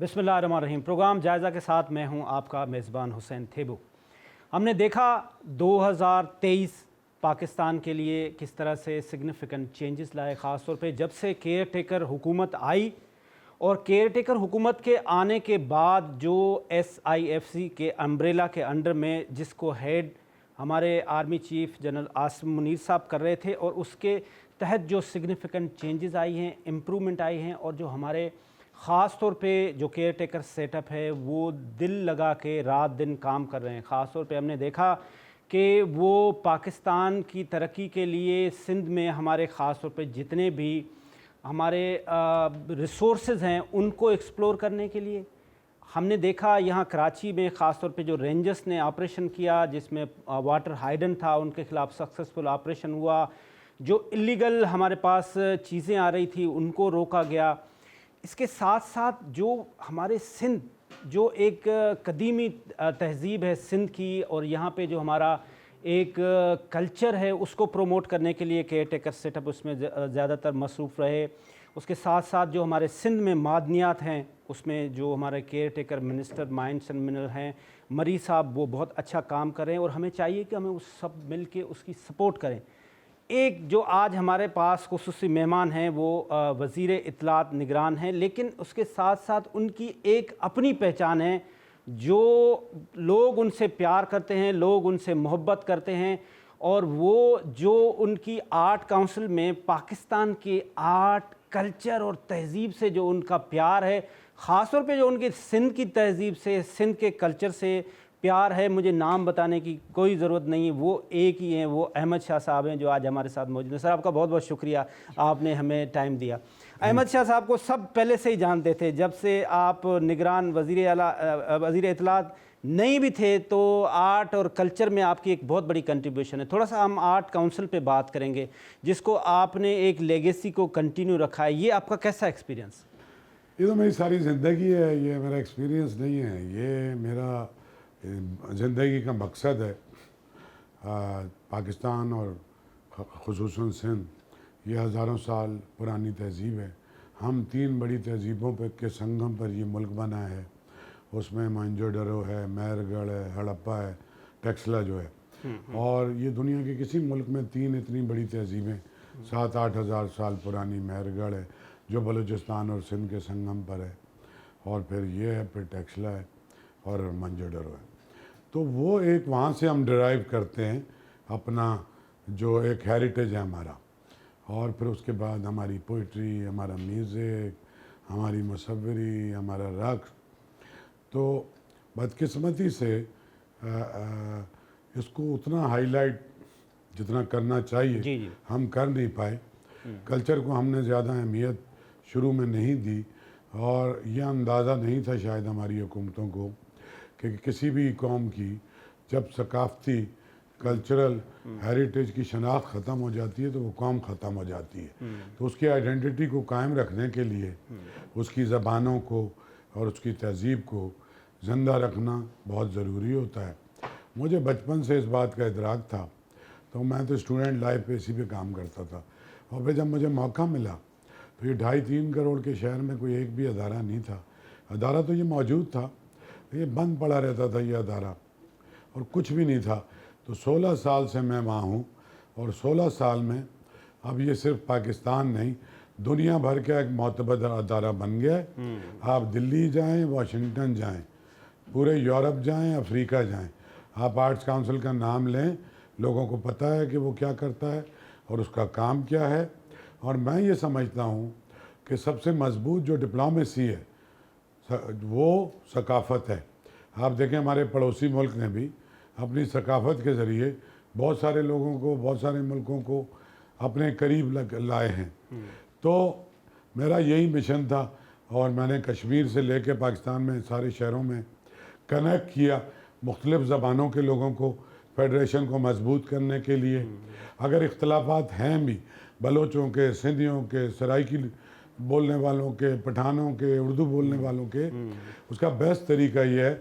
बिस्मिल्लाहिर्रहमानिर्रहीम। प्रोग्राम जायज़ा के साथ मैं हूं आपका मेज़बान हुसैन थेबू। हमने देखा 2023 पाकिस्तान के लिए किस तरह से सिग्निफिकेंट चेंजेस लाए, ख़ास तौर पे जब से केयर टेकर हुकूमत आई और केयर टेकर हुकूमत के आने के बाद जो SIFC के अम्ब्रेला के अंडर में जिसको हेड हमारे army chief general Asim Munir साहब कर रहे थे, और उसके तहत जो सिग्निफिकेंट चेंजेस आई हैं, इम्प्रूवमेंट आई हैं, और जो हमारे ख़ास तौर पे जो केयर टेकर सेटअप है वो दिल लगा के रात दिन काम कर रहे हैं। ख़ास तौर पे हमने देखा कि वो पाकिस्तान की तरक्की के लिए सिंध में हमारे ख़ास तौर पे जितने भी हमारे रिसोर्सेज हैं उनको एक्सप्लोर करने के लिए हमने देखा। यहाँ कराची में ख़ास तौर पे जो रेंजर्स ने ऑपरेशन किया जिसमें वाटर हाइडन था, उनके ख़िलाफ़ सक्सेसफुल ऑपरेशन हुआ। जो इलीगल हमारे पास चीज़ें आ रही थी उनको रोका गया। इसके साथ साथ जो हमारे सिंध जो एक कदीमी तहज़ीब है सिंध की, और यहाँ पे जो हमारा एक कल्चर है उसको प्रमोट करने के लिए केयर टेकर सेटअप उसमें ज़्यादातर मसरूफ़ रहे। उसके साथ साथ जो हमारे सिंध में मादनियात हैं उसमें जो हमारे care taker minister mines and mineral हैं मरी साहब, वो बहुत अच्छा काम कर रहे हैं, और हमें चाहिए कि हमें उस सब मिल के उसकी सपोर्ट करें। एक जो आज हमारे पास खुसूसी मेहमान हैं वो वज़ीर इत्तलात निगरान हैं, लेकिन उसके साथ साथ उनकी एक अपनी पहचान है। जो लोग उनसे प्यार करते हैं, लोग उनसे मोहब्बत करते हैं, और वो जो उनकी आर्ट काउंसिल में पाकिस्तान के आर्ट कल्चर और तहज़ीब से जो उनका प्यार है, ख़ास तौर पे जो उनके सिंध की तहज़ीब से, सिंध के कल्चर से प्यार है, मुझे नाम बताने की कोई ज़रूरत नहीं, वो एक ही हैं, वो अहमद शाह साहब हैं जो आज हमारे साथ मौजूद हैं। सर, आपका बहुत बहुत शुक्रिया, आपने हमें टाइम दिया। अहमद शाह साहब को सब पहले से ही जानते थे, जब से आप निगरान वज़ीर इत्तलात नहीं भी थे तो आर्ट और कल्चर में आपकी एक बहुत बड़ी कंट्रीब्यूशन है। थोड़ा सा हम आर्ट काउंसिल पे बात करेंगे जिसको आपने एक लेगेसी को कंटिन्यू रखा है, ये आपका कैसा एक्सपीरियंस? ये तो मेरी सारी ज़िंदगी है, ये मेरा एक्सपीरियंस नहीं है, ये मेरा ज़िंदगी का मकसद है। पाकिस्तान और ख़ुसूसन सिंध ये हज़ारों साल पुरानी तहज़ीब है। हम 3 बड़ी तहज़ीबों पे के संगम पर ये मुल्क बना है। उसमें मोहनजोदड़ो है, मेहरगढ़ है, हड़प्पा है, टेक्सला जो है, और ये दुनिया के किसी मुल्क में 3 इतनी बड़ी तहज़ीबें 7-8 हज़ार साल पुरानी मेहरगढ़ है जो बलूचिस्तान और सिंध के संगम पर है, और फिर ये है, फिर टेक्सला है और मोहनजोदड़ो है। तो वो एक वहाँ से हम डिराइव करते हैं अपना जो एक हेरिटेज है हमारा, और फिर उसके बाद हमारी पोइट्री, हमारा म्यूज़िक, हमारी मुसव्वरी, हमारा रक़्स। तो बदकिस्मती से इसको उतना हाईलाइट जितना करना चाहिए जी। हम कर नहीं पाए। कल्चर को हमने ज़्यादा अहमियत शुरू में नहीं दी, और यह अंदाज़ा नहीं था शायद हमारी हुकूमतों को कि किसी भी कौम की जब सकाफ़ती कल्चरल हेरिटेज की शनाख्त ख़त्म हो जाती है तो वो कौम ख़त्म हो जाती है। तो उसकी आइडेंटिटी को कायम रखने के लिए उसकी ज़बानों को और उसकी तहज़ीब को ज़िंदा रखना बहुत ज़रूरी होता है। मुझे बचपन से इस बात का इदराक था, तो मैं तो स्टूडेंट लाइफ पे इसी पे काम करता था, और फिर जब मुझे मौका मिला तो ये 2.5-3 करोड़ के शहर में कोई एक भी अदारा नहीं था। अदारा तो ये मौजूद था, ये बंद पड़ा रहता था ये अदारा, और कुछ भी नहीं था। तो 16 साल से मैं वहाँ हूँ, और 16 साल में अब ये सिर्फ पाकिस्तान नहीं, दुनिया भर का एक मोतबर अदारा बन गया है। आप दिल्ली जाएं, वाशिंगटन जाएं, पूरे यूरोप जाएं, अफ्रीका जाएं, आप आर्ट्स काउंसिल का नाम लें, लोगों को पता है कि वो क्या करता है और उसका काम क्या है। और मैं ये समझता हूँ कि सबसे मजबूत जो डिप्लोमेसी है वो सकाफ़त है। आप देखें हमारे पड़ोसी मुल्क ने भी अपनी सकाफ़त के ज़रिए बहुत सारे लोगों को, बहुत सारे मुल्कों को अपने करीब लाए हैं। तो मेरा यही मिशन था, और मैंने कश्मीर से लेकर पाकिस्तान में सारे शहरों में कनेक्ट किया मुख्तलिफ़ ज़बानों के लोगों को फेडरेशन को मजबूत करने के लिए। अगर इख्तलाफात हैं भी बलोचों के, सिंधियों के, सराइकी बोलने वालों के, पठानों के, उर्दू बोलने वालों के, उसका बेस्ट तरीका ये है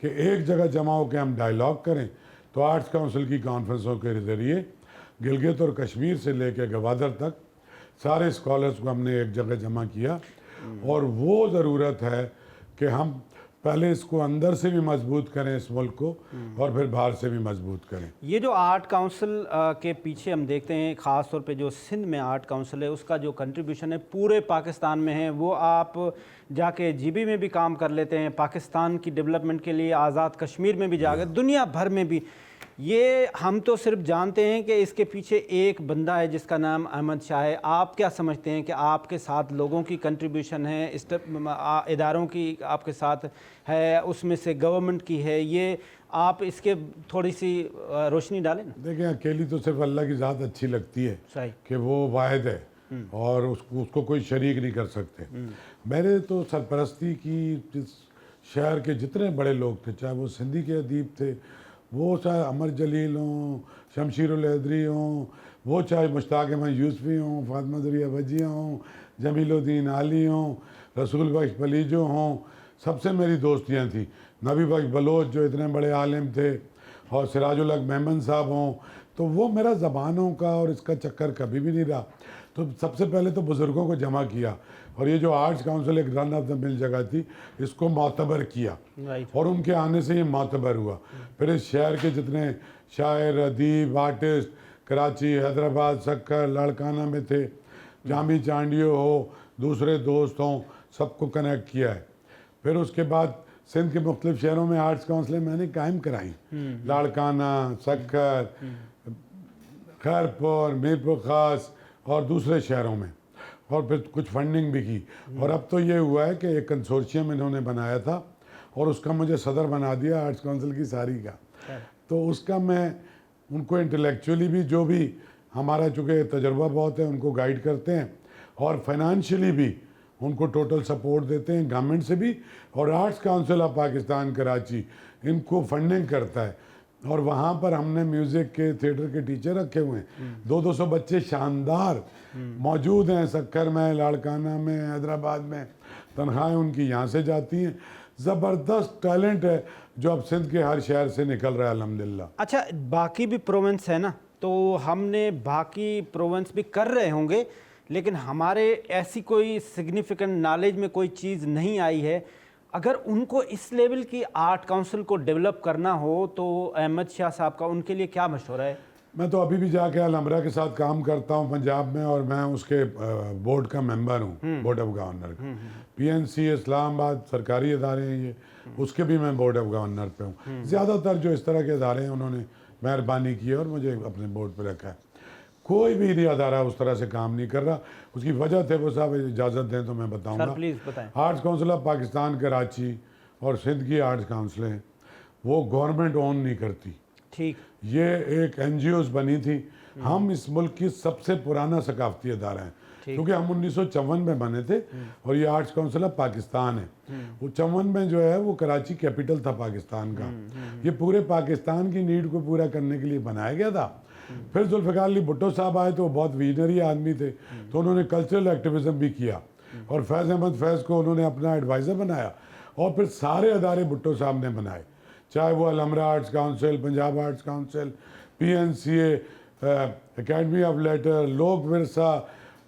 कि एक जगह जमा होकर हम डायलॉग करें। तो आर्ट्स काउंसिल की कॉन्फ्रेंसों के ज़रिए गिलगित और कश्मीर से लेकर गवादर तक सारे स्कॉलर्स को हमने एक जगह जमा किया, और वो ज़रूरत है कि हम पहले इसको अंदर से भी मजबूत करें इस मुल्क को और फिर बाहर से भी मजबूत करें। ये जो आर्ट काउंसिल के पीछे हम देखते हैं, ख़ास तौर पे जो सिंध में आर्ट काउंसिल है, उसका जो कंट्रीब्यूशन है पूरे पाकिस्तान में है। वो आप जाके जीबी में भी काम कर लेते हैं, पाकिस्तान की डेवलपमेंट के लिए आज़ाद कश्मीर में भी जाकर, दुनिया भर में भी। ये हम तो सिर्फ जानते हैं कि इसके पीछे एक बंदा है जिसका नाम अहमद शाह है। आप क्या समझते हैं कि आपके साथ लोगों की कंट्रीब्यूशन है, इदारों की आपके साथ है, उसमें से गवर्नमेंट की है, ये आप इसके थोड़ी सी रोशनी डालें ना। देखिए, अकेली तो सिर्फ अल्लाह की ज़ात अच्छी लगती है सही कि वो वाहिद है और उसको कोई शरीक नहीं कर सकते। मैंने तो सरपरस्ती की जिस शहर के जितने बड़े लोग थे, चाहे वो सिंधी के अदीब थे, वो चाहे अमर जलील हों, शमशीर उल हैदरी हों, वो चाहे मुश्ताक अहमद यूसुफी हों, फातिमा ज़रिया भजिया हों, जमीलुद्दीन आली हों, रसूल बख्श पलीजो हों, सबसे मेरी दोस्तियाँ थी। नबी बख्श बलोच जो इतने बड़े आलिम थे, और सिराजुल हक मेमन साहब हों, तो वो मेरा ज़बानों का और इसका चक्कर कभी भी नहीं रहा। तो सबसे पहले तो बुज़ुर्गों को जमा किया, और ये जो आर्ट्स काउंसिल एक रन ऑफ द मिल जगह थी, इसको मोतबर किया और उनके आने से ये मोतबर हुआ। फिर इस शहर के जितने शायर, अदीब, आर्टिस्ट कराची, हैदराबाद, सक्कर, लाड़काना में थे, जामी चांडियो हो, दूसरे दोस्त हों, सबको कनेक्ट किया है। फिर उसके बाद सिंध के मुख्तलिफ शहरों में आर्ट्स काउंसिलें मैंने कायम कराई, लाड़काना, सक्कर, खैरपुर, मीरपुर ख़ास और दूसरे शहरों में, और फिर कुछ फंडिंग भी की। और अब तो ये हुआ है कि एक कंसोर्शियम इन्होंने बनाया था और उसका मुझे सदर बना दिया आर्ट्स काउंसिल की सारी का। तो उसका मैं उनको इंटेलेक्चुअली भी, जो भी हमारा चूँकि तजर्बा बहुत है, उनको गाइड करते हैं, और फाइनेंशियली भी उनको टोटल सपोर्ट देते हैं गवर्नमेंट से भी। और arts council of Pakistan Karachi इनको फंडिंग करता है, और वहाँ पर हमने म्यूज़िक के, थिएटर के टीचर रखे हुए हैं। 200 बच्चे शानदार मौजूद हैं सक्कर में, लाड़काना में, हैदराबाद में। तनख्वाहें उनकी यहाँ से जाती हैं। ज़बरदस्त टैलेंट है जो अब सिंध के हर शहर से निकल रहा है अल्हम्दुलिल्लाह। अच्छा, बाकी भी प्रोविंस है ना, तो हमने बाकी प्रोविंस भी कर रहे होंगे, लेकिन हमारे ऐसी कोई सिग्निफिकेंट नॉलेज में कोई चीज़ नहीं आई है। अगर उनको इस लेवल की आर्ट काउंसिल को डेवलप करना हो तो अहमद शाह साहब का उनके लिए क्या मशवरा है? मैं तो अभी भी जाके अलमरा के साथ काम करता हूँ पंजाब में, और मैं उसके बोर्ड का मेंबर हूँ, board of governor. PNC Islamabad सरकारी इदारे हैं ये, उसके भी मैं बोर्ड ऑफ गवर्नर पे हूँ। ज़्यादातर जो इस तरह के इदारे हैं उन्होंने मेहरबानी की है और मुझे अपने बोर्ड पे रखा है। कोई भी नहीं अदारा उस तरह से काम नहीं कर रहा। उसकी वजह थे वो साहब, इजाज़त दें तो मैं बताऊँगा। प्लीज़ बताएं। Arts council of Pakistan Karachi और सिंध की आर्ट्स काउंसिलें वो गवर्नमेंट ओन नहीं करती। ठीक, ये एक NGOs बनी थी। हम इस मुल्क की सबसे पुराना सकाफती अदारा है, क्योंकि हम 1954 में बने थे, और ये आर्ट्स काउंसिल ऑफ पाकिस्तान है। वो 54 में जो है वो कराची कैपिटल था पाकिस्तान का। ये पूरे पाकिस्तान की नीड को पूरा करने के लिए बनाया गया था। फिर जुल्फ़िकार अली भुट्टो साहब आए तो वो बहुत विजनरी आदमी थे, तो उन्होंने कल्चरल एक्टिविज़म भी किया, और फैज़ अहमद फैज़ को उन्होंने अपना एडवाइज़र बनाया, और फिर सारे अदारे भुट्टो साहब ने बनाए, चाहे वो Alhamra arts council, Punjab arts council, PNCA, academy of letter, Lok Virsa,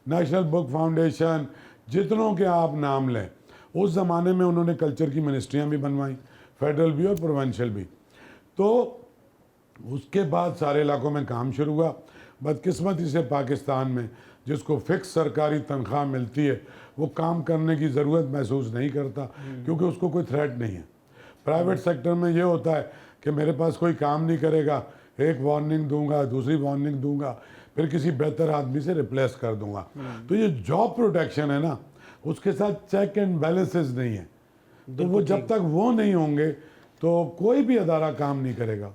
national book foundation, जितनों के आप नाम लें। उस ज़माने में उन्होंने कल्चर की मिनिस्ट्रियाँ भी बनवाई, फेडरल भी और प्रोविंशियल भी। तो उसके बाद सारे इलाकों में काम शुरू हुआ। बदकिस्मती से पाकिस्तान में जिसको फिक्स सरकारी तनख्वाह मिलती है वो काम करने की ज़रूरत महसूस नहीं करता, क्योंकि उसको कोई थ्रेट नहीं है। प्राइवेट सेक्टर में ये होता है कि मेरे पास कोई काम नहीं करेगा, एक वार्निंग दूंगा, दूसरी वार्निंग दूंगा, फिर किसी बेहतर आदमी से रिप्लेस कर दूंगा। तो ये जॉब प्रोटेक्शन है ना, उसके साथ चेक एंड बैलेंसेस नहीं है। तो वो जब तक वो नहीं होंगे तो कोई भी अदारा काम नहीं करेगा।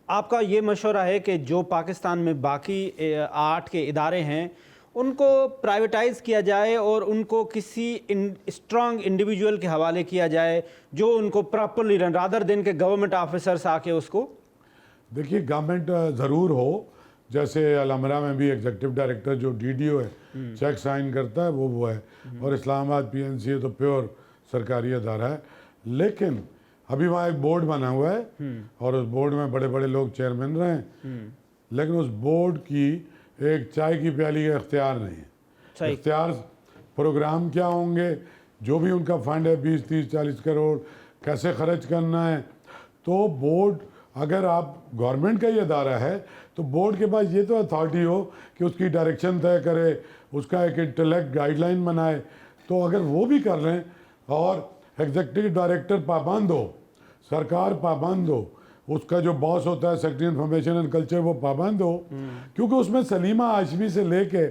आपका ये मशवरा है कि जो पाकिस्तान में बाकी आर्ट के इदारे हैं उनको प्राइवेटाइज किया जाए और उनको किसी स्ट्रांग इंडिविजुअल के हवाले किया जाए जो उनको प्रॉपरली रन, रादर देन के गवर्नमेंट ऑफिसर्स आके उसको। देखिए, गवर्नमेंट ज़रूर हो, जैसे अलमरा में भी एग्जीक्यूटिव डायरेक्टर जो DDO है, चेक साइन करता है, वो है, और इस्लामाबाद PNCA तो प्योर सरकारी अदारा है। लेकिन अभी वहाँ एक बोर्ड बना हुआ है और उस बोर्ड में बड़े बड़े लोग चेयरमैन रहे हैं, लेकिन उस बोर्ड की एक चाय की प्याली का इख्तियार नहीं है। इख्तियार प्रोग्राम क्या होंगे, जो भी उनका फंड है 20, 30, 40 करोड़ कैसे खर्च करना है। तो बोर्ड, अगर आप गवर्नमेंट का ही अदारा है तो बोर्ड के पास ये तो अथॉरिटी हो कि उसकी डायरेक्शन तय करे, उसका एक इंटेलेक्ट गाइडलाइन बनाए। तो अगर वो भी कर रहे हैं और एग्जीक्यूटिव डायरेक्टर पाबंद हो, सरकार पाबंद हो, उसका जो बॉस होता है सेक्रेटरी इंफॉर्मेशन एंड कल्चर वो पाबंद हो, क्योंकि उसमें सलीमा हाशमी से लेके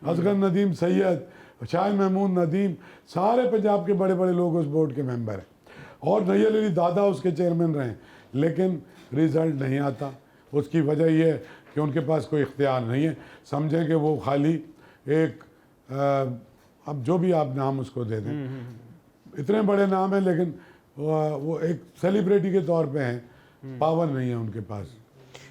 असगर नदीम सैयद, शाह महमूद नदीम, सारे पंजाब के बड़े बड़े लोग उस बोर्ड के मेंबर हैं और नैयर अली दादा उसके चेयरमैन रहे, लेकिन रिजल्ट नहीं आता। उसकी वजह यह है कि उनके पास कोई इख्तियार नहीं है। समझें कि वो खाली एक अब जो भी आप नाम उसको दे दें, इतने बड़े नाम हैं, लेकिन वो एक सेलिब्रिटी के तौर पे हैं, पावर नहीं है उनके पास।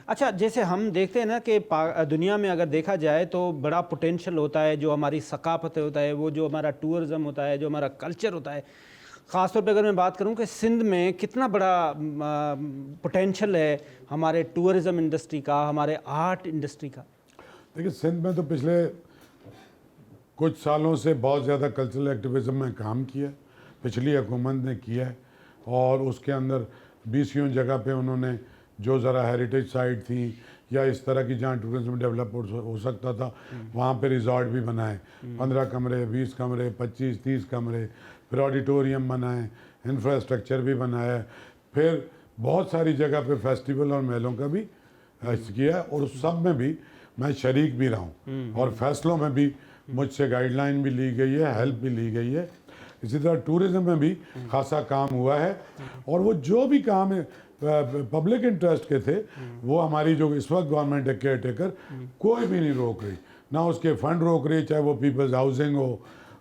अच्छा, जैसे हम देखते हैं ना कि दुनिया में अगर देखा जाए तो बड़ा पोटेंशियल होता है, जो हमारी सकाफत होता है, वो जो हमारा टूरिज़म होता है, जो हमारा कल्चर होता है। ख़ासतौर पे अगर मैं बात करूं कि सिंध में कितना बड़ा पोटेंशियल है हमारे टूरिज़म इंडस्ट्री का, हमारे आर्ट इंडस्ट्री का। देखिए, सिंध में तो पिछले कुछ सालों से बहुत ज़्यादा कल्चरल एक्टिविज़म में काम किया, पिछली हुकूमत ने किया है, और उसके अंदर 20 जगह पे उन्होंने जो ज़रा हेरिटेज साइट थी या इस तरह की जहाँ टूरिज्म डेवलप हो सकता था, वहाँ पे रिजॉर्ट भी बनाए, 15 कमरे, 20 कमरे, 25, 30 कमरे, फिर ऑडिटोरियम बनाए, इंफ्रास्ट्रक्चर भी बनाया, फिर बहुत सारी जगह पे फेस्टिवल और मेलों का भी किया, और उस सब में भी मैं शरीक भी रहा हूँ और फैसलों में भी मुझसे गाइडलाइन भी ली गई है, हेल्प भी ली गई है। इसी तरह टूरिज़्म में भी खासा काम हुआ है, और वो जो भी काम है पब्लिक इंटरेस्ट के थे, वो हमारी जो इस वक्त गवर्नमेंट है केयर टेकर, कोई भी नहीं रोक रही, ना उसके फंड रोक रही, चाहे वो पीपल्स हाउसिंग हो,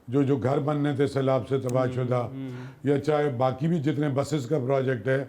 जो घर बनने थे सैलाब से तबाहशुदा, या चाहे बाकी भी जितने बसेस का प्रोजेक्ट है,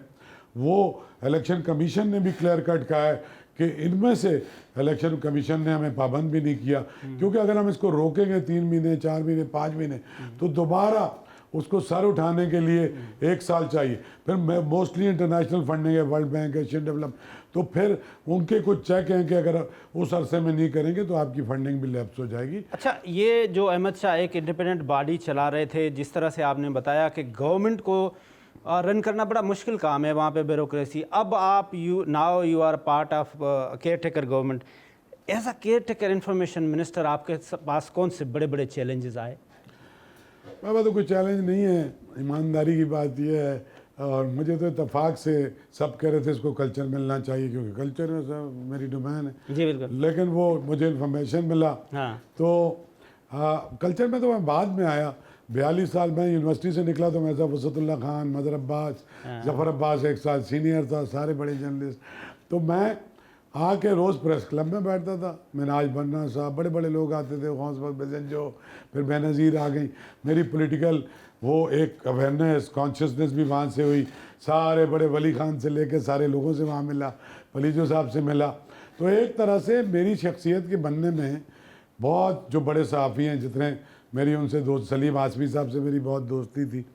वो इलेक्शन कमीशन ने भी क्लियर कट कहा है कि इनमें से इलेक्शन कमीशन ने हमें पाबंद भी नहीं किया, क्योंकि अगर हम इसको रोकेंगे 3 महीने, 4 महीने, 5 महीने, तो दोबारा उसको सर उठाने के लिए 1 साल चाहिए। फिर मोस्टली इंटरनेशनल फंडिंग है, वर्ल्ड बैंक, एशियन डेवलप, तो फिर उनके कुछ चेक हैं कि अगर उस अरसे में नहीं करेंगे तो आपकी फंडिंग भी लैप्स हो जाएगी। अच्छा, ये जो अहमद शाह एक इंडिपेंडेंट बॉडी चला रहे थे, जिस तरह से आपने बताया कि गवर्नमेंट को रन करना बड़ा मुश्किल काम है, वहाँ पे ब्यूरोक्रेसी, अब आप now you are part of caretaker government, as a caretaker information minister, आपके पास कौन से बड़े बड़े चैलेंजेस आए? बाबा तो कोई चैलेंज नहीं है, ईमानदारी की बात यह है, और मुझे तो इत्तेफाक से सब कह रहे थे इसको कल्चर मिलना चाहिए, क्योंकि कल्चर में सब मेरी डोमेन है। जी बिल्कुल। लेकिन वो मुझे इन्फॉर्मेशन मिला, हाँ। तो कल्चर में तो मैं बाद में आया। 42 साल में यूनिवर्सिटी से निकला तो मैं वसतुल्ला खान, मदर अब्बास, जफ़र अब्बास 1 साल सीनियर था, सारे बड़े जर्नलिस्ट। तो मैं आके रोज़ प्रेस क्लब में बैठता था, मिनाज बन्ना साहब, बड़े बड़े लोग आते थे, खौसबक बेजंजो, फिर बेनज़ीर आ गई। मेरी पॉलिटिकल वो एक अवेयरनेस, कॉन्शियसनेस भी वहाँ से हुई, सारे बड़े वली खान से लेके सारे लोगों से वहाँ मिला, पलीजो साहब से मिला। तो एक तरह से मेरी शख्सियत के बनने में बहुत जो बड़े सहाफ़ी हैं, जितने मेरी उनसे दोस्त, सलीम आसमी साहब से मेरी बहुत दोस्ती थी,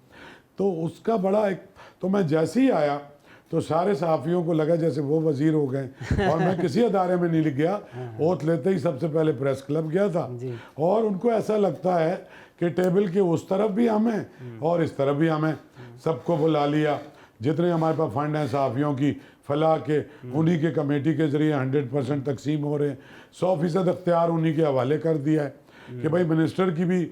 तो उसका बड़ा एक, तो मैं जैसे ही आया तो सारे सहाफ़ियों को लगा जैसे वो वज़ीर हो गए, और मैं किसी अदारे में नहीं लिख गया, ओथ लेते ही सबसे पहले प्रेस क्लब गया था, और उनको ऐसा लगता है कि टेबल के उस तरफ भी हम हैं और इस तरफ भी हम हैं, सबको बुला लिया, जितने हमारे पास फंड हैं सहाफ़ियों की फलाह के, उन्हीं के कमेटी के ज़रिए 100% तकसीम हो रहे हैं, 100% अख्तियार उन्हीं के हवाले कर दिया है कि भाई मिनिस्टर की भी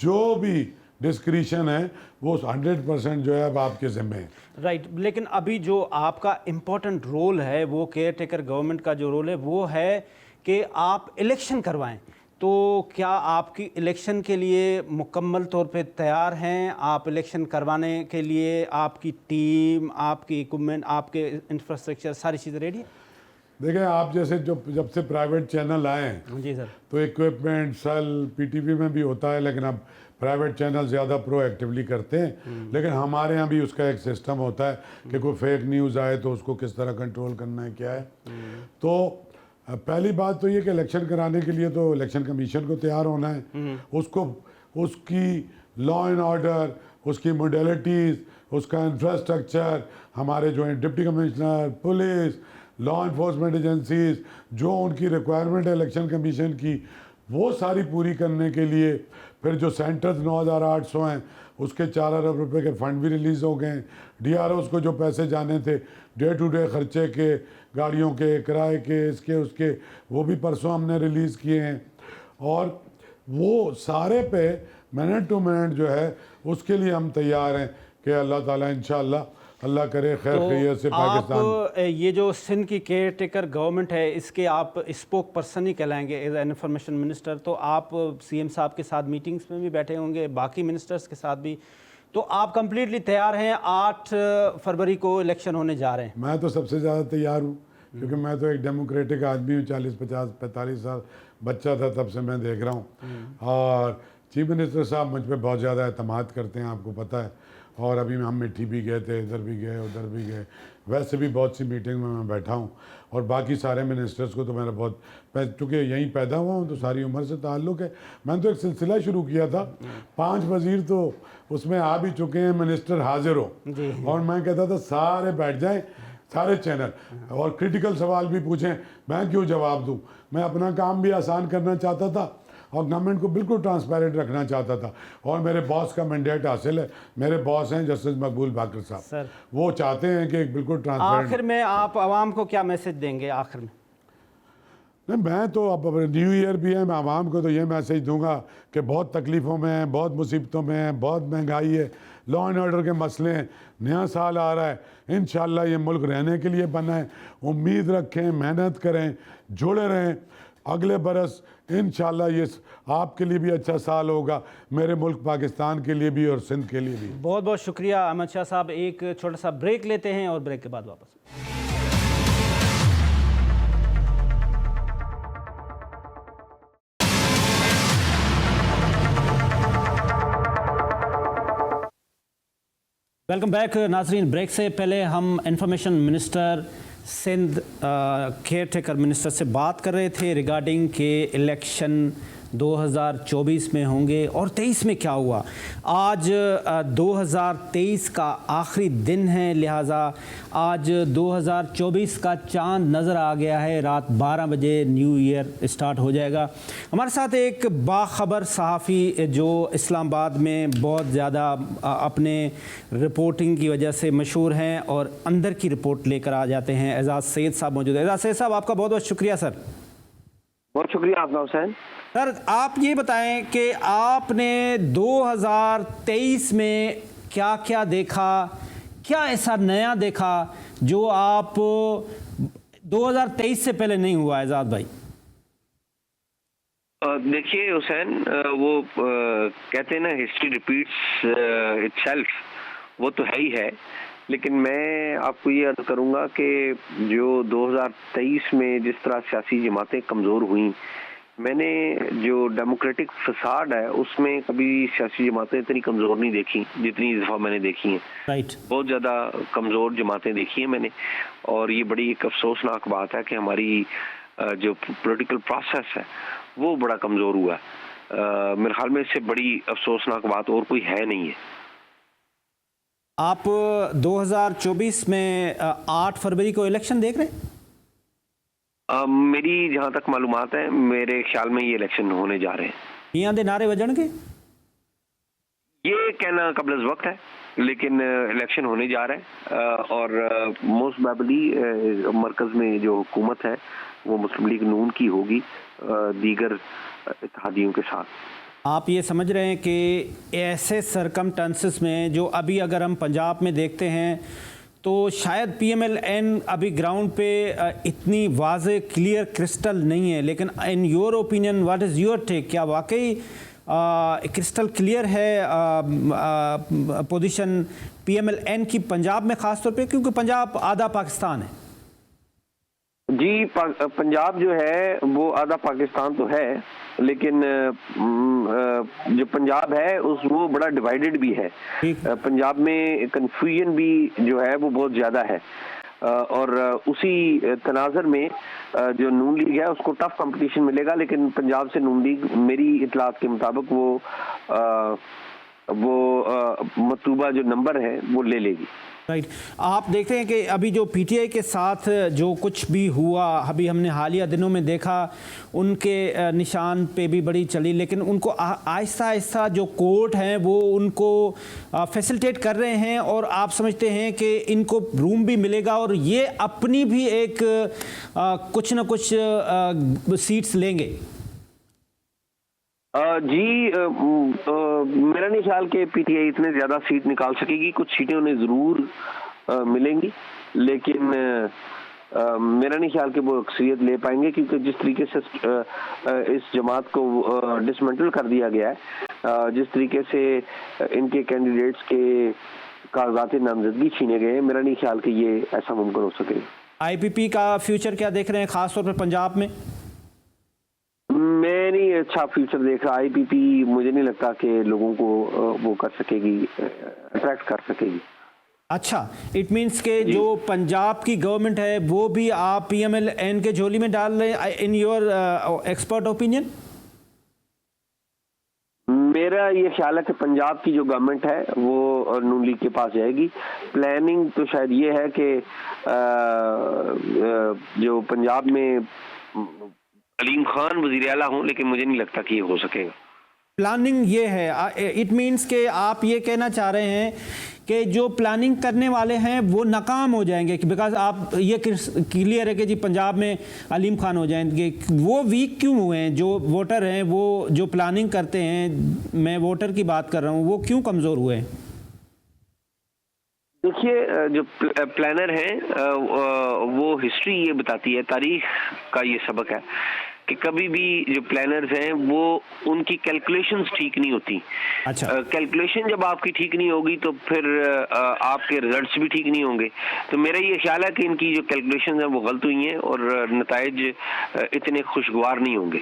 जो भी डिस्क्रिशन है वो 100% जो है अब आपके ज़िम्मे है। राइट, लेकिन अभी जो आपका इम्पोर्टेंट रोल है, वो केयर टेकर गवर्नमेंट का जो रोल है वो है कि आप इलेक्शन करवाएं। तो क्या आपकी इलेक्शन के लिए मुकम्मल तौर पे तैयार हैं? आप इलेक्शन करवाने के लिए आपकी टीम, आपकी इक्विपमेंट, आपके इंफ्रास्ट्रक्चर, सारी चीज़ें रेडी है? देखें, आप जैसे जब से प्राइवेट चैनल आए हैं, जी सर, तो इक्विपमेंट सेल पीटीवी में भी होता है, लेकिन अब प्राइवेट चैनल ज़्यादा प्रोएक्टिवली करते हैं। लेकिन हमारे यहाँ भी उसका एक सिस्टम होता है कि कोई फेक न्यूज़ आए तो उसको किस तरह कंट्रोल करना है, क्या है। तो पहली बात तो ये कि इलेक्शन कराने के लिए तो इलेक्शन कमीशन को तैयार होना है, उसको उसकी लॉ एंड ऑर्डर, उसकी मोडेलिटीज़, उसका इंफ्रास्ट्रक्चर, हमारे जो हैं deputy commissioner, police, law enforcement agencies, जो उनकी रिक्वायरमेंट है इलेक्शन कमीशन की, वो सारी पूरी करने के लिए फिर जो सेंटर्स 9,800 हैं उसके 4 अरब रुपए के फंड भी रिलीज़ हो गए हैं। DROs को जो पैसे जाने थे डे टू डे खर्चे के, गाड़ियों के किराए के, इसके उसके, वो भी परसों हमने रिलीज़ किए हैं। और वो सारे पे मिनट टू मिनट जो है उसके लिए हम तैयार हैं कि अल्लाह ताला इंशाअल्लाह अल्लाह करे खैर खैरियत से पाकिस्तान। आप ये जो सिंध की केयर टेकर गवर्नमेंट है इसके आप स्पोक पर्सन ही कहलाएंगे एज एन इंफॉर्मेशन मिनिस्टर, तो आप CM साहब के साथ मीटिंग्स में भी बैठे होंगे, बाकी मिनिस्टर्स के साथ भी, तो आप कंप्लीटली तैयार हैं? 8 फरवरी को इलेक्शन होने जा रहे हैं। मैं तो सबसे ज़्यादा तैयार हूँ क्योंकि मैं तो एक डेमोक्रेटिक आदमी हूँ, 40, 50, 45 साल बच्चा था तब से मैं देख रहा हूँ। और चीफ मिनिस्टर साहब मुझ पर बहुत ज़्यादा एतमाद करते हैं, आपको पता है। और अभी हम मिट्टी भी गए थे, इधर भी गए उधर भी गए, वैसे भी बहुत सी मीटिंग में मैं बैठा हूँ। और बाकी सारे मिनिस्टर्स को तो मेरा बहुत, चूँकि यहीं पैदा हुआ हूँ तो सारी उम्र से ताल्लुक़ है। मैंने तो एक सिलसिला शुरू किया था, 5 वज़ीर तो उसमें आ भी चुके हैं, मिनिस्टर हाजिर हो। और मैं कहता था सारे बैठ जाएं, सारे चैनल, और क्रिटिकल सवाल भी पूछें, मैं क्यों जवाब दूं। मैं अपना काम भी आसान करना चाहता था और गवर्नमेंट को बिल्कुल ट्रांसपेरेंट रखना चाहता था। और मेरे बॉस का मैंडेट हासिल है, मेरे बॉस हैं जस्टिस मकबूल बाकर साहब, वो चाहते हैं कि बिल्कुल ट्रांसपेरेंट। आखिर में आप आवाम को क्या मैसेज देंगे आखिर में? नहीं, मैं तो अब न्यू ईयर भी है, मैं आवाम को तो ये मैसेज दूंगा कि बहुत तकलीफ़ों में हैं, बहुत मुसीबतों में हैं, बहुत महंगाई है, लॉ एंड ऑर्डर के मसले हैं, नया साल आ रहा है, इंशाल्लाह ये मुल्क रहने के लिए बना है। उम्मीद रखें, मेहनत करें, जुड़े रहें। अगले बरस इंशाल्लाह ये आपके लिए भी अच्छा साल होगा, मेरे मुल्क पाकिस्तान के लिए भी और सिंध के लिए भी। बहुत बहुत शुक्रिया अहमद शाह साहब। एक छोटा सा ब्रेक लेते हैं और ब्रेक के बाद वापस। वेलकम बैक नाजरीन। ब्रेक से पहले हम information minister Sindh caretaker minister से बात कर रहे थे रिगार्डिंग के इलेक्शन 2024 में होंगे और 23 में क्या हुआ। आज 2023 का आखिरी दिन है, लिहाजा आज 2024 का चांद नज़र आ गया है। रात 12 बजे न्यू ईयर स्टार्ट हो जाएगा। हमारे साथ एक बाखबर सहाफ़ी जो इस्लामाबाद में बहुत ज़्यादा अपने रिपोर्टिंग की वजह से मशहूर हैं और अंदर की रिपोर्ट लेकर आ जाते हैं, एजाज़ सैयद साहब मौजूद है। एजाज़ सैयद साहब, आपका बहुत बहुत शुक्रिया सर। बहुत शुक्रिया आपका हुसैन। सर, आप ये बताएं कि आपने 2023 में क्या क्या देखा, क्या ऐसा नया देखा जो आप 2023 से पहले नहीं हुआ। एजाज भाई देखिए हुसैन, वो कहते हैं ना, हिस्ट्री रिपीट्स इटसेल्फ, वो तो है ही है। लेकिन मैं आपको ये अर्ज करूंगा कि जो 2023 में जिस तरह सियासी जमातें कमज़ोर हुई, मैंने जो डेमोक्रेटिक फसाड है उसमें कभी सियासी जमातें इतनी कमज़ोर नहीं देखी जितनी इस दफ़ा मैंने देखी हैं। राइट, बहुत ज़्यादा कमज़ोर जमातें देखी हैं मैंने, और ये बड़ी एक अफसोसनाक बात है कि हमारी जो पॉलिटिकल प्रोसेस है वो बड़ा कमज़ोर हुआ है। मेरे ख्याल में इससे बड़ी अफसोसनाक बात और कोई है नहीं है। आप 2024 में 8 फरवरी को इलेक्शन देख रहे हैं? मेरी जहां तक मालूमात है, मेरे ख्याल में ये इलेक्शन होने जा रहे हैं। यहाँ दे नारे बजणगे? ये कहना कबल वक्त है, लेकिन इलेक्शन होने जा रहा है। और मोस्ट प्रोबेबली मरकज में जो हुकूमत है वो मुस्लिम लीग नून की होगी दीगर इत्तेहादियों के साथ। आप ये समझ रहे हैं कि ऐसे सरकमस्टेंसेस में जो अभी अगर हम पंजाब में देखते हैं तो शायद PMLN अभी ग्राउंड पे इतनी वाज़े क्लियर क्रिस्टल नहीं है, लेकिन in your opinion what is your take? क्या वाकई क्रिस्टल क्लियर है पोजीशन PMLN की पंजाब में ख़ास तौर पे, क्योंकि पंजाब आधा पाकिस्तान है? जी, पंजाब जो है वो आधा पाकिस्तान तो है, लेकिन जो पंजाब है वो बड़ा डिवाइडेड भी है। पंजाब में कंफ्यूजन भी जो है वो बहुत ज़्यादा है, और उसी तनाज़र में जो नून लीग है उसको टफ कंपटीशन मिलेगा। लेकिन पंजाब से नून लीग मेरी इतलात के मुताबिक वो मतलूबा जो नंबर है वो ले लेगी। राइट। आप देखते हैं कि अभी जो पीटीआई के साथ जो कुछ भी हुआ, अभी हमने हालिया दिनों में देखा, उनके निशान पे भी बड़ी चली, लेकिन उनको आहिस्ता आहिस्ता जो कोर्ट हैं वो उनको फैसिलिटेट कर रहे हैं और आप समझते हैं कि इनको रूम भी मिलेगा और ये अपनी भी एक कुछ ना कुछ सीट्स लेंगे। जी, मेरा नहीं ख्याल कि पीटीआई इतने ज्यादा सीट निकाल सकेगी। कुछ सीटें उन्हें जरूर मिलेंगी, लेकिन मेरा नहीं ख्याल कि वो अक्सरियत ले पाएंगे, क्योंकि जिस तरीके से इस जमात को डिसमेंटल कर दिया गया है, जिस तरीके से इनके कैंडिडेट्स के कागजात नामजदगी छीने गए, मेरा नहीं ख्याल कि ये ऐसा मुमकिन हो सकेगा। आईपीपी का फ्यूचर क्या देख रहे हैं, खासतौर पर पंजाब में? मैं नहीं अच्छा फ्यूचर देख रहा। आईपीपी मुझे नहीं लगता कि लोगों को वो कर सकेगी, अट्रैक्ट कर सकेगी। अच्छा, इट मीन्स के जो पंजाब की गवर्नमेंट है वो भी आप पीएमएल-एन के झोली में डाल रहे हैं, इन योर एक्सपर्ट ओपिनियन? मेरा ये ख्याल है कि पंजाब की जो गवर्नमेंट है वो नून लीग के पास जाएगी। प्लानिंग तो शायद ये है कि जो पंजाब में अलीम खान वजीर आला हों, लेकिन मुझे नहीं लगता कि ये हो सकेगा। प्लानिंग ये है, इट मीन्स के आप ये कहना चाह रहे हैं कि जो प्लानिंग करने वाले हैं वो नाकाम हो जाएंगे, बिकॉज आप ये क्लियर है कि जी पंजाब में अलीम खान हो जाएंगे। वो वीक क्यों हुए हैं? जो वोटर हैं वो जो प्लानिंग करते हैं, मैं वोटर की बात कर रहा हूँ, वो क्यों कमज़ोर हुए हैं? देखिए, जो प्लानर हैं वो हिस्ट्री ये बताती है, तारीख का ये सबक है कि कभी भी जो प्लानर्स हैं वो उनकी कैलकुलेशंस ठीक नहीं होती। अच्छा। कैलकुलेशन जब आपकी ठीक नहीं होगी तो फिर आपके रिजल्ट्स भी ठीक नहीं होंगे। तो मेरा ये ख्याल है कि इनकी जो कैलकुलेशंस हैं वो गलत हुई हैं और नताइज इतने खुशगवार नहीं होंगे।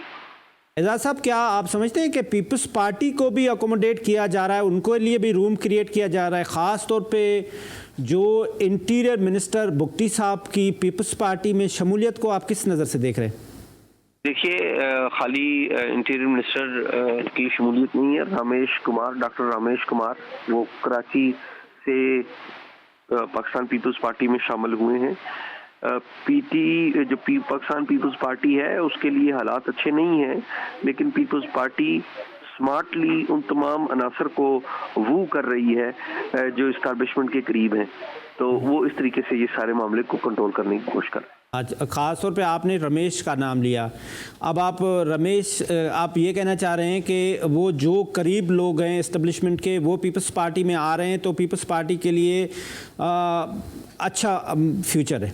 एजाज साहब, क्या आप समझते हैं कि पीपल्स पार्टी को भी अकोमोडेट किया जा रहा है, उनको लिए भी रूम क्रिएट किया जा रहा है, ख़ास तौर पे जो इंटीरियर मिनिस्टर बुगटी साहब की पीपल्स पार्टी में शमूलियत को आप किस नज़र से देख रहे हैं? देखिए, खाली इंटीरियर मिनिस्टर की शमूलियत नहीं है। रमेश कुमार, डॉक्टर रमेश कुमार, वो कराची से पाकिस्तान पीपल्स पार्टी में शामिल हुए हैं। पाकिस्तान पीपल्स पार्टी है उसके लिए हालात अच्छे नहीं हैं, लेकिन पीपल्स पार्टी स्मार्टली उन तमाम अनासर को वो कर रही है जो इस्टेब्लिशमेंट के करीब हैं। तो वो इस तरीके से ये सारे मामले को कंट्रोल करने की कोशिश कर रहे हैं। आज ख़ास तौर पे आपने रमेश का नाम लिया। अब आप आप ये कहना चाह रहे हैं कि वो जो करीब लोग हैं इस्टेब्लिशमेंट के, वो पीपल्स पार्टी में आ रहे हैं, तो पीपल्स पार्टी के लिए अच्छा फ्यूचर है?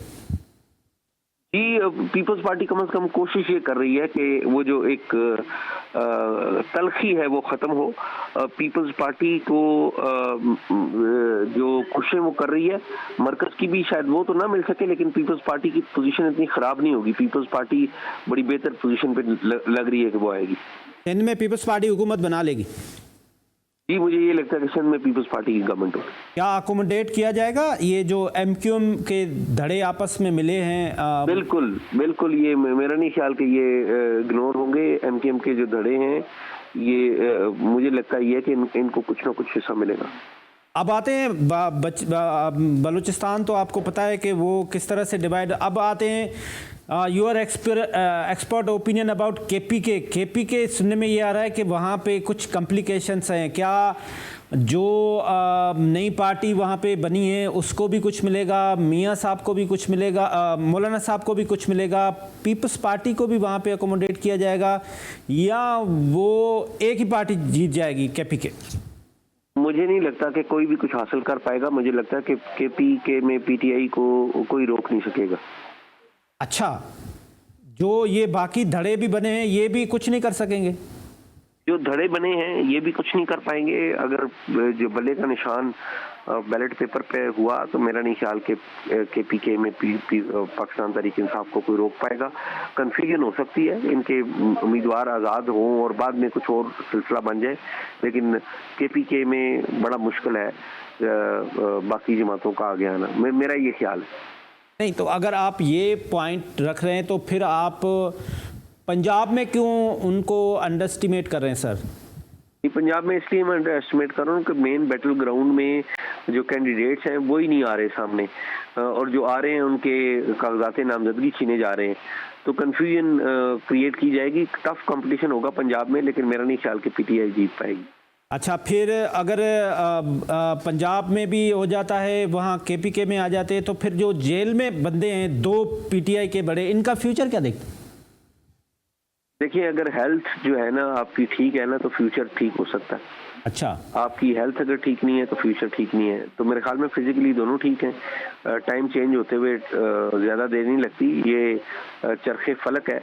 जी, पीपल्स पार्टी कम से कम कोशिश ये कर रही है कि वो जो एक तलखी है वो ख़त्म हो। पीपल्स पार्टी को जो खुशी वो कर रही है, मरकज़ की भी शायद वो तो ना मिल सके, लेकिन पीपल्स पार्टी की पोजीशन इतनी ख़राब नहीं होगी। पीपल्स पार्टी बड़ी बेहतर पोजीशन पे लग रही है कि वो आएगी। सिंध में पीपल्स पार्टी हुकूमत बना लेगी? जी, मुझे ये लगता है कि सिंध में पीपल्स पार्टी की गवर्नमेंट हो। क्या अकोमोडेट किया जाएगा ये जो एमक्यूएम के धड़े आपस में मिले हैं? बिल्कुल बिल्कुल, ये मेरा नहीं ख्याल कि ये इग्नोर होंगे। एमक्यूएम के जो धड़े हैं ये मुझे लगता है ये कि इनको कुछ ना कुछ हिस्सा मिलेगा। अब आते हैं बलूचिस्तान, तो आपको पता है कि वो किस तरह से डिवाइड। अब आते हैं your expert opinion about KPK सुनने में ये आ रहा है कि वहाँ पे कुछ कॉम्प्लिकेशंस हैं। क्या जो नई पार्टी वहाँ पे बनी है उसको भी कुछ मिलेगा, मियाँ साहब को भी कुछ मिलेगा, मौलाना साहब को भी कुछ मिलेगा, पीपल्स पार्टी को भी वहाँ पे अकोमोडेट किया जाएगा, या वो एक ही पार्टी जीत जाएगी केपीके? मुझे नहीं लगता कि कोई भी कुछ हासिल कर पाएगा। मुझे लगता है कि केपीके में पीटीआई को कोई रोक नहीं सकेगा। अच्छा, जो ये बाकी धड़े भी बने हैं ये भी कुछ नहीं कर सकेंगे? जो धड़े बने हैं ये भी कुछ नहीं कर पाएंगे। अगर जो बल्ले का निशान बैलेट पेपर पे हुआ तो मेरा नहीं ख्याल के केपीके में पाकिस्तान तहरीक इंसाफ को कोई रोक पाएगा। कंफ्यूजन हो सकती है, इनके उम्मीदवार आज़ाद हों और बाद में कुछ और सिलसिला बन जाए, लेकिन केपीके में बड़ा मुश्किल है बाकी जमातों का आगे आना। मेरा ये ख्याल है। नहीं, तो अगर आप ये पॉइंट रख रहे हैं तो फिर आप पंजाब में क्यों उनको अंडर एस्टिमेट कर रहे हैं सर? ये पंजाब में इसलिए मैं अंडर एस्टिमेट कर रहा हूँ कि मेन बैटल ग्राउंड में जो कैंडिडेट्स हैं वो ही नहीं आ रहे सामने, और जो आ रहे हैं उनके कागजात नामजदगी छीने जा रहे हैं, तो कंफ्यूजन क्रिएट की जाएगी। टफ कंपटीशन होगा पंजाब में, लेकिन मेरा नहीं ख्याल कि पीटीआई जीत पाएगी। अच्छा, फिर अगर पंजाब में भी हो जाता है, वहाँ केपीके में आ जाते हैं, तो फिर जो जेल में बंदे हैं 2 पीटीआई के बड़े, इनका फ्यूचर क्या देखते हैं? देखिए, अगर हेल्थ जो है ना आपकी ठीक है ना, तो फ्यूचर ठीक हो सकता है। अच्छा, आपकी हेल्थ अगर ठीक नहीं है तो फ्यूचर ठीक नहीं है। तो मेरे ख्याल में फिजिकली दोनों ठीक हैं। टाइम चेंज होते हुए ज़्यादा देर नहीं लगती। ये चरखे फलक है,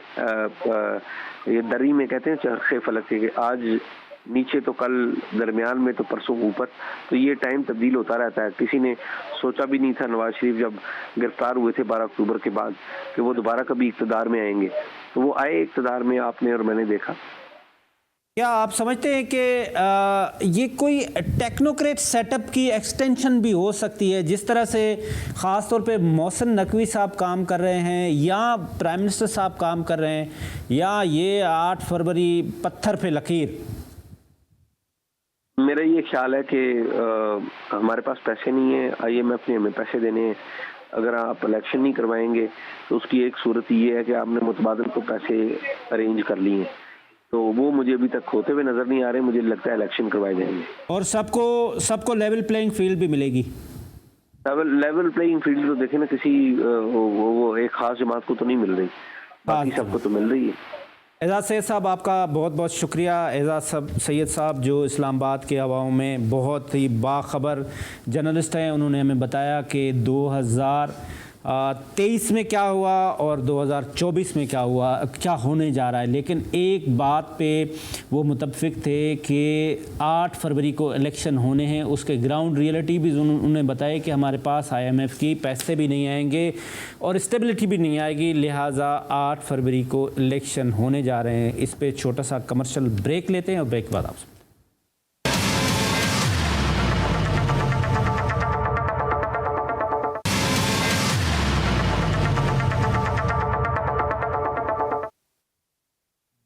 ये दरी में कहते हैं चरखे फलक के, आज नीचे तो कल दरमियान में तो परसों ऊपर। तो ये टाइम तब्दील होता रहता है। किसी ने सोचा भी नहीं था नवाज शरीफ जब गिरफ्तार हुए थे 12 अक्टूबर के बाद कि वो दोबारा कभी इक़्तिदार में आएंगे, तो वो आए इक़्तिदार में, आपने और मैंने देखा। क्या आप समझते हैं कि ये कोई टेक्नोक्रेट सेटअप की एक्सटेंशन भी हो सकती है, जिस तरह से ख़ास तौर पे मोहसिन नकवी साहब काम कर रहे हैं या प्राइम मिनिस्टर साहब काम कर रहे हैं, या ये 8 फरवरी पत्थर पे लकीर? मेरा ये ख्याल है कि हमारे पास पैसे नहीं है, IMF ने हमें पैसे देने हैं। अगर आप इलेक्शन नहीं करवाएंगे तो उसकी एक सूरत ये है कि आपने मुतबादल को पैसे अरेंज कर लिए हैं, तो वो मुझे अभी तक होते हुए नजर नहीं आ रहे। मुझे लगता है इलेक्शन करवाए जाएंगे और सबको लेवल प्लेइंग फील्ड भी मिलेगी। लेवल प्लेइंग फील्ड तो देखें ना, किसी वो एक खास जमात को तो नहीं मिल रही, बाकी सबको तो मिल रही है। एजाज सैयद साहब, आपका बहुत बहुत शुक्रिया। एजाज सैयद साहब जो इस्लामाबाद के हवाओं में बहुत ही बाखबर जर्नलिस्ट हैं, उन्होंने हमें बताया कि 2023 में क्या हुआ और 2024 में क्या हुआ, क्या होने जा रहा है। लेकिन एक बात पे वो मुतफ़िक थे कि 8 फरवरी को इलेक्शन होने हैं। उसके ग्राउंड रियलिटी भी उन्होंने बताया कि हमारे पास IMF की पैसे भी नहीं आएंगे और स्टेबिलिटी भी नहीं आएगी, लिहाजा 8 फरवरी को इलेक्शन होने जा रहे हैं। इस पे छोटा सा कमर्शियल ब्रेक लेते हैं और ब्रेक के बाद आपसे।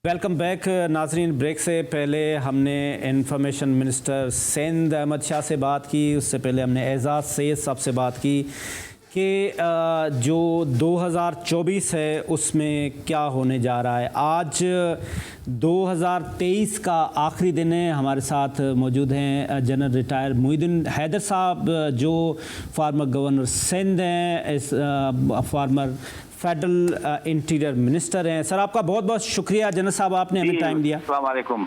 वेलकम बैक नाजरीन। ब्रेक से पहले हमने इंफॉर्मेशन मिनिस्टर सेंध अहमद शाह से बात की, उससे पहले हमने एजाज सैयद साहब से बात की कि जो 2024 है उसमें क्या होने जा रहा है। आज 2023 का आखिरी दिन है। हमारे साथ मौजूद हैं जनरल रिटायर मोइनुद्दीन हैदर साहब, जो फार्मर गवर्नर सिंध हैं, फार्मर फेडरल इंटीरियर मिनिस्टर हैं। सर, आपका बहुत बहुत शुक्रिया जनरल साहब, आपने हमें टाइम दिया। अस्सलाम वालेकुम।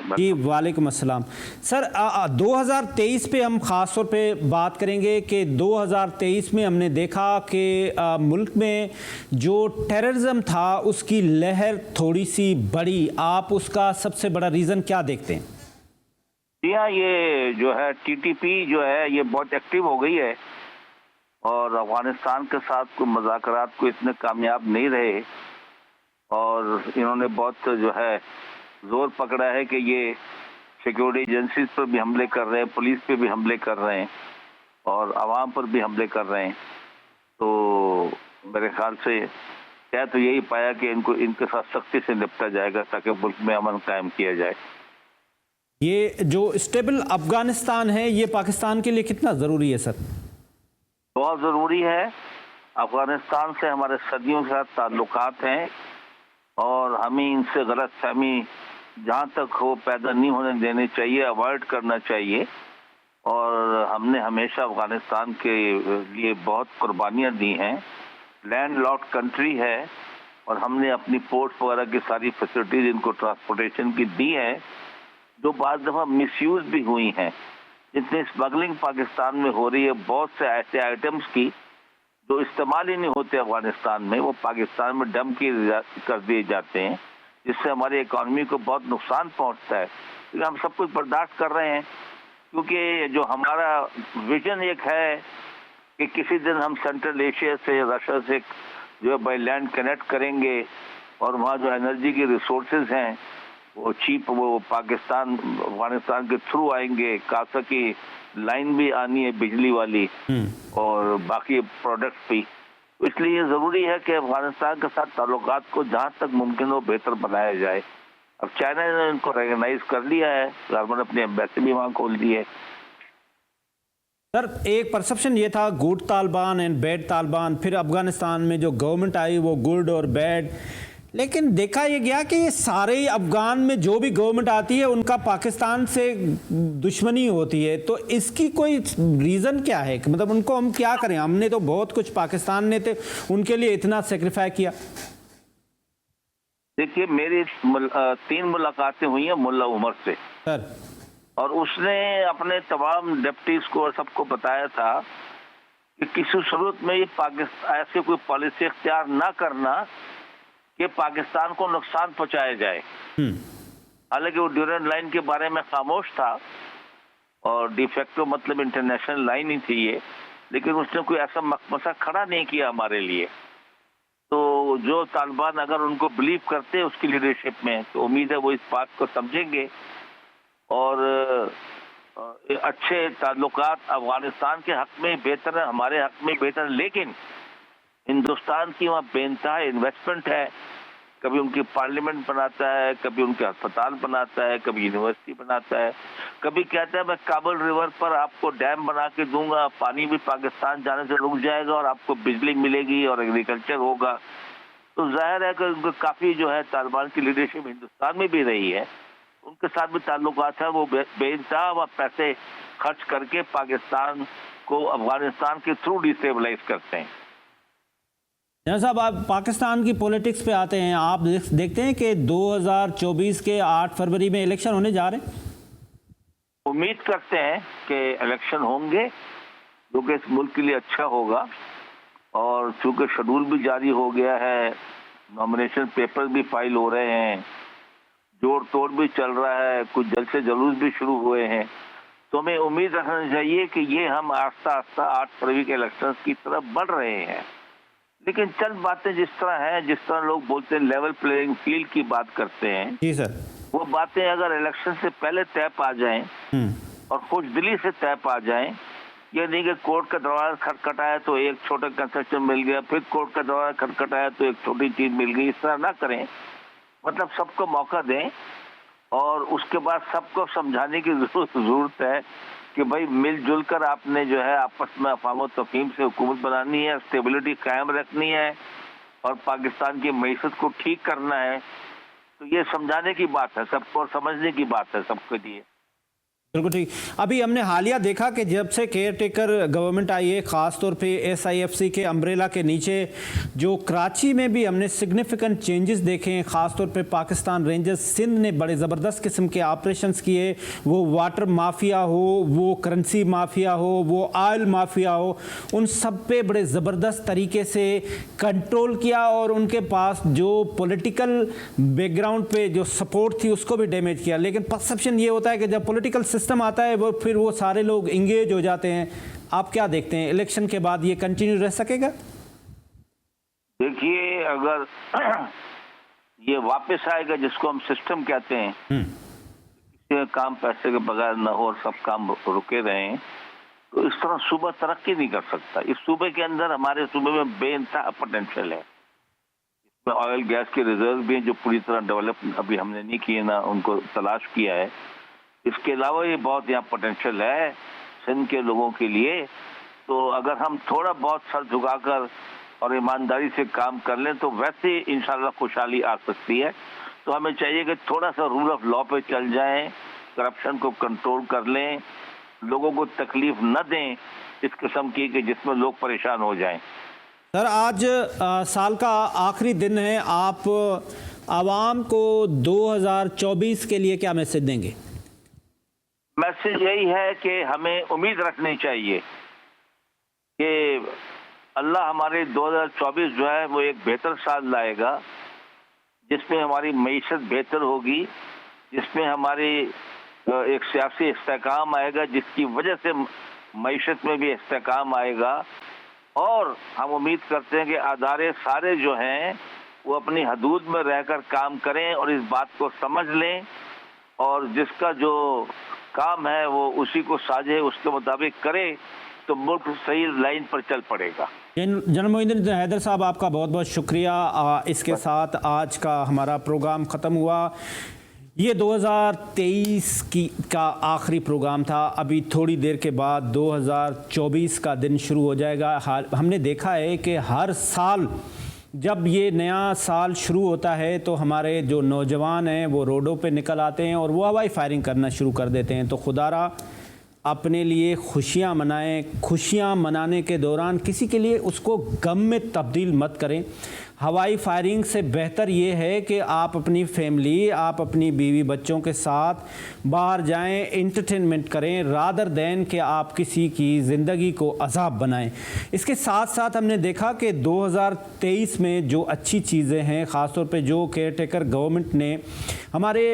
जी वालेकुम अस्सलाम। सर, 2023 पे हम ख़ास तौर पे बात करेंगे कि 2023 में हमने देखा कि मुल्क में जो टेररिज्म था उसकी लहर थोड़ी सी बढ़ी। आप उसका सबसे बड़ा रीज़न क्या देखते हैं? जी हाँ, ये जो है TTP जो है ये बहुत एक्टिव हो गई है और अफगानिस्तान के साथ कोई मुज़ाकरात को इतने कामयाब नहीं रहे, और इन्होंने बहुत जो है जोर पकड़ा है कि ये सिक्योरिटी एजेंसीज पर भी हमले कर रहे हैं, पुलिस पे भी हमले कर रहे हैं और आवाम पर भी हमले कर रहे हैं। तो मेरे ख्याल से क्या तो यही पाया कि इनके साथ सख्ती से निपटा जाएगा ताकि मुल्क में अमन कायम किया जाए। ये जो स्टेबल अफगानिस्तान है ये पाकिस्तान के लिए कितना ज़रूरी है सर? बहुत ज़रूरी है। अफगानिस्तान से हमारे सदियों के साथ ताल्लुकात हैं और हमें इनसे गलत फहमी जहाँ तक हो पैदा नहीं होने देनी चाहिए, अवॉइड करना चाहिए। और हमने हमेशा अफगानिस्तान के लिए बहुत कुर्बानियाँ दी हैं। लैंड लॉक्ड कंट्री है और हमने अपनी पोर्ट्स वगैरह की सारी फैसिलिटीज इनको ट्रांसपोर्टेशन की दी है, जो बाद दफ़ा मिसयूज भी हुई हैं। जितनी स्मगलिंग पाकिस्तान में हो रही है, बहुत से ऐसे आइटम्स की जो इस्तेमाल ही नहीं होते अफगानिस्तान में, वो पाकिस्तान में डंप कर दिए जाते हैं, जिससे हमारी इकॉनमी को बहुत नुकसान पहुंचता है। तो हम सब कुछ बर्दाश्त कर रहे हैं क्योंकि जो हमारा विजन एक है कि किसी दिन हम सेंट्रल एशिया से, रशिया से जो है बाई लैंड कनेक्ट करेंगे और वहाँ जो एनर्जी की रिसोर्सेज हैं वो चीप वो पाकिस्तान अफगानिस्तान के थ्रू आएंगे। कासा की लाइन भी आनी है बिजली वाली और बाकी प्रोडक्ट्स भी। इसलिए ये ज़रूरी है कि अफगानिस्तान के साथ ताल्लुकात को जहाँ तक मुमकिन हो बेहतर बनाया जाए। अब चाइना ने इनको रिकॉग्नाइज कर लिया है, गवर्नमेंट अपनी एम्बेसी भी वहाँ खोल दी है। सर, एक परसेप्शन ये था good Taliban and bad Taliban, फिर अफगानिस्तान में जो गवर्नमेंट आई वो गुड और बैड, लेकिन देखा ये गया कि ये सारे ही अफगान में जो भी गवर्नमेंट आती है उनका पाकिस्तान से दुश्मनी होती है। तो इसकी कोई रीज़न क्या है कि मतलब उनको हम क्या करें? हमने तो बहुत कुछ, पाकिस्तान ने तो उनके लिए इतना सेक्रीफाई किया। देखिए, मेरी 3 मुलाकातें हुई हैं मुल्ला उमर से सर, और उसने अपने तमाम डिप्टीज को और सबको बताया था कि किसी सूरत में ये पाकिस्तान ऐसी कोई पॉलिसी इख्तियार ना करना कि पाकिस्तान को नुकसान पहुंचाया जाए। हालांकि वो ड्यूरेंट लाइन के बारे में खामोश था और डिफेक्टो मतलब इंटरनेशनल लाइन ही थी ये, लेकिन उसने कोई ऐसा मकमसा खड़ा नहीं किया हमारे लिए। तो जो तालिबान अगर उनको बिलीव करते हैं उसकी लीडरशिप में, तो उम्मीद है वो इस बात को समझेंगे और अच्छे ताल्लुकात अफगानिस्तान के हक में बेहतर है, हमारे हक में बेहतर है। लेकिन हिंदुस्तान की वहाँ बेइंतहा इन्वेस्टमेंट है, कभी उनकी पार्लियामेंट बनाता है, कभी उनके अस्पताल बनाता है, कभी यूनिवर्सिटी बनाता है, कभी कहता है मैं काबुल रिवर पर आपको डैम बना के दूंगा, पानी भी पाकिस्तान जाने से रुक जाएगा और आपको बिजली मिलेगी और एग्रीकल्चर होगा। तो जाहिर है कि उनको काफ़ी जो है तालिबान की लीडरशिप हिंदुस्तान में भी रही है, उनके साथ भी ताल्लुकात है, वो बेइंतहा वह पैसे खर्च करके पाकिस्तान को अफगानिस्तान के थ्रू डिस्टेबलाइज करते हैं। जनरल साहब, आप पाकिस्तान की पॉलिटिक्स पे आते हैं, आप देखते हैं कि 2024 के 8 फरवरी में इलेक्शन होने जा रहे हैं। उम्मीद करते हैं कि इलेक्शन होंगे जो कि इस मुल्क के लिए अच्छा होगा, और चूंकि शेड्यूल भी जारी हो गया है, नॉमिनेशन पेपर भी फाइल हो रहे हैं, जोड़ तोड़ भी चल रहा है, कुछ जलसे जुलूस भी शुरू हुए हैं, तो हमें उम्मीद रखना चाहिए कि ये हम आस्ता आस्ता 8 फरवरी के इलेक्शन की तरफ बढ़ रहे हैं। लेकिन चंद बातें जिस तरह हैं, जिस तरह लोग बोलते हैं लेवल प्लेइंग फील्ड की बात करते हैं, जी सर, वो बातें अगर इलेक्शन से पहले तय पा जाएं और खुश दिली से तय पा जाएं, ये नहीं कि कोर्ट का दरवाजा खटखटाया तो एक छोटा कंसेशन मिल गया, फिर कोर्ट का दरवाजा खटखटाया तो एक छोटी चीज मिल गई, इस तरह ना करें। मतलब सबको मौका दें और उसके बाद सबको समझाने की जरूरत है कि भाई मिलजुल कर आपने जो है आपस में अफवाह तफहीम से हुकूमत बनानी है, स्टेबिलिटी कायम रखनी है और पाकिस्तान की मईशत को ठीक करना है। तो ये समझाने की बात है सबको और समझने की बात है सबके लिए। बिल्कुल ठीक। अभी हमने हालिया देखा कि जब से केयर टेकर गवर्नमेंट आई है, ख़ास तौर पे SIFC के अम्ब्रेला के नीचे जो कराची में भी हमने सिग्निफिकेंट चेंजेस देखे हैं। ख़ास तौर पे पाकिस्तान रेंजर्स सिंध ने बड़े ज़बरदस्त किस्म के ऑपरेशंस किए, वो वाटर माफिया हो, वो करेंसी माफिया हो, वो ऑयल माफिया हो, उन सब पे बड़े ज़बरदस्त तरीके से कंट्रोल किया और उनके पास जो पॉलिटिकल बैकग्राउंड पे जो सपोर्ट थी उसको भी डैमेज किया। लेकिन परसेप्शन ये होता है कि जब पॉलिटिकल सिस्टम आता है वो फिर वो सारे लोग इंगेज हो जाते हैं। आप क्या देखते हैं, इलेक्शन के बाद ये कंटिन्यू रह सकेगा? देखिए, अगर ये वापस आएगा जिसको हम सिस्टम कहते हैं, किसी काम पैसे के बगैर न हो और सब काम रुके रहे, तो इस तरह सूबा तरक्की नहीं कर सकता। इस सूबे के अंदर, हमारे सूबे में बेइंतहा पोटेंशियल है। इसमें ऑयल गैस के रिजर्व भी हैं जो पूरी तरह डेवलप अभी हमने नहीं किए, ना उनको तलाश किया है। इसके अलावा ये बहुत यहाँ पोटेंशियल है सिंध के लोगों के लिए। तो अगर हम थोड़ा बहुत सर झुकाकर और ईमानदारी से काम कर लें तो वैसे इंशाल्लाह खुशहाली आ सकती है। तो हमें चाहिए कि थोड़ा सा रूल ऑफ लॉ पे चल जाएं, करप्शन को कंट्रोल कर लें, लोगों को तकलीफ न दें इस किस्म की कि जिसमें लोग परेशान हो जाएं। सर, आज साल का आखिरी दिन है, आप आवाम को 2024 के लिए क्या मैसेज देंगे? मैसेज यही है कि हमें उम्मीद रखनी चाहिए कि अल्लाह हमारे 2024 जो है वो एक बेहतर साल लाएगा, जिसमें हमारी मईशत बेहतर होगी, जिसमें हमारी एक सियासी इस्तेकाम आएगा, जिसकी वजह से मईशत में भी इस्तेकाम आएगा। और हम उम्मीद करते हैं कि अदारे सारे जो हैं वो अपनी हदूद में रहकर काम करें और इस बात को समझ लें, और जिसका जो काम है वो उसी को साझे, उसके मुताबिक करे, तो मुल्क सही लाइन पर चल पड़ेगा। जनरल मोइनुद्दीन हैदर साहब, आपका बहुत बहुत शुक्रिया। इसके साथ आज का हमारा प्रोग्राम ख़त्म हुआ। ये 2023 का आखिरी प्रोग्राम था। अभी थोड़ी देर के बाद 2024 का दिन शुरू हो जाएगा। हमने देखा है कि हर साल जब ये नया साल शुरू होता है तो हमारे जो नौजवान हैं वो रोडों पे निकल आते हैं और वो हवाई फायरिंग करना शुरू कर देते हैं। तो खुदारा अपने लिए खुशियाँ मनाएं। खुशियाँ मनाने के दौरान किसी के लिए उसको गम में तब्दील मत करें। हवाई फायरिंग से बेहतर ये है कि आप अपनी फैमिली, आप अपनी बीवी बच्चों के साथ बाहर जाएं, एंटरटेनमेंट करें, रादर दैन कि आप किसी की ज़िंदगी को अज़ाब बनाएं। इसके साथ साथ हमने देखा कि 2023 में जो अच्छी चीज़ें हैं, ख़ास तौर पे जो केयर टेकर गवर्नमेंट ने हमारे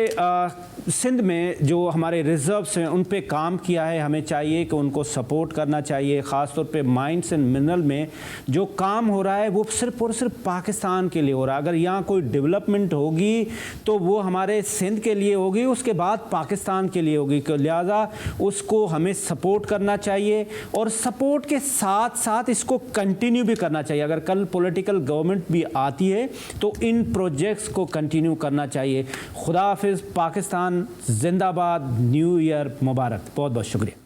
सिंध में जो हमारे रिज़र्व्स हैं उन पे काम किया है, हमें चाहिए कि उनको सपोर्ट करना चाहिए। ख़ास तौर पे माइंस एंड मिनरल में जो काम हो रहा है वो सिर्फ़ और सिर्फ पाकिस्तान के लिए हो रहा है। अगर यहाँ कोई डेवलपमेंट होगी तो वो हमारे सिंध के लिए होगी, उसके बाद पाकिस्तान के लिए होगी। लिहाजा उसको हमें सपोर्ट करना चाहिए और सपोर्ट के साथ साथ इसको कंटिन्यू भी करना चाहिए। अगर कल पॉलिटिकल गवर्नमेंट भी आती है तो इन प्रोजेक्ट्स को कंटिन्यू करना चाहिए। खुदा हाफिज़। पाकिस्तान जिंदाबाद। न्यू ईयर मुबारक। बहुत बहुत शुक्रिया।